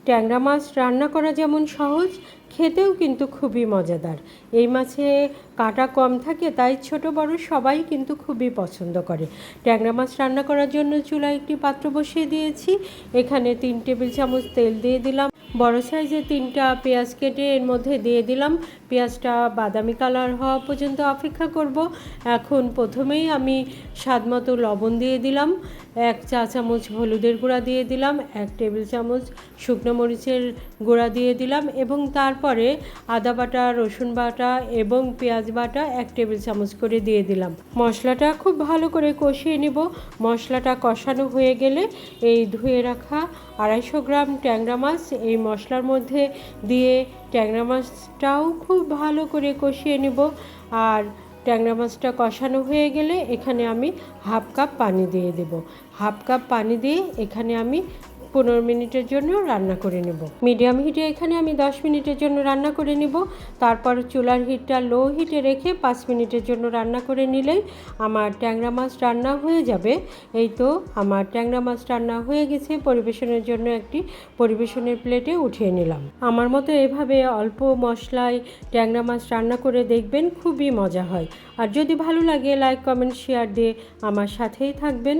ট্যাংরা মাছ রান্না করা যেমন সহজ, খেতেও কিন্তু খুবই মজাদার। এই মাছে কাঁটা কম থাকে, তাই ছোট বড় সবাই কিন্তু খুবই পছন্দ করে। ট্যাংরা মাছ রান্না করার জন্য চুলায় একটি পাত্র বসিয়ে দিয়েছি। এখানে 3 টেবিল চামচ তেল দিয়ে দিলাম। বড় সাইজের 3টা পেঁয়াজ কেটে এর মধ্যে দিয়ে দিলাম। পেঁয়াজটা বাদামি কালার হওয়া পর্যন্ত অপেক্ষা করব। এখন প্রথমেই আমি স্বাদমতো লবণ দিয়ে দিলাম, 1 চা চামচ হলুদের গুঁড়া দিয়ে দিলাম, 1 টেবিল চামচ শুকনো মরিচের গুঁড়া দিয়ে দিলাম এবং তারপরে আদা বাটা, রসুন বাটা এবং পেঁয়াজ বাটা 1 টেবিল চামচ করে দিয়ে দিলাম। মশলাটা খুব ভালো করে কষিয়ে নেব। মশলাটা কষানো হয়ে গেলে এই ধুয়ে রাখা 250 গ্রাম ট্যাংরা মাছ এই মশলার মধ্যে দিয়ে ট্যাংরা মাছটাও খুব ভালো করে কষিয়ে নেব। আর ট্যাংরা মাছটা কষানো হয়ে গেলে এখানে আমি হাফ কাপ পানি দিয়ে দেব। হাফ কাপ পানি দিয়ে এখানে আমি 15 মিনিটের জন্য রান্না করে নেব। মিডিয়াম হিটে এখানে আমি 10 মিনিটের জন্য রান্না করে নেব। তারপর চুলার হিটটা লো হিটে রেখে 5 মিনিটের জন্য রান্না করে নিলেই আমার ট্যাংরা মাছ রান্না হয়ে যাবে। এই তো আমার ট্যাংরা মাছ রান্না হয়ে গেছে। পরিবেশনের জন্য একটি পরিবেশনের প্লেটে উঠিয়ে নিলাম। আমার মতো এভাবে অল্প মশলায় ট্যাংরা মাছ রান্না করে দেখবেন, খুবই মজা হয়। আর যদি ভালো লাগে লাইক, কমেন্ট, শেয়ার দিয়ে আমার সাথেই থাকবেন।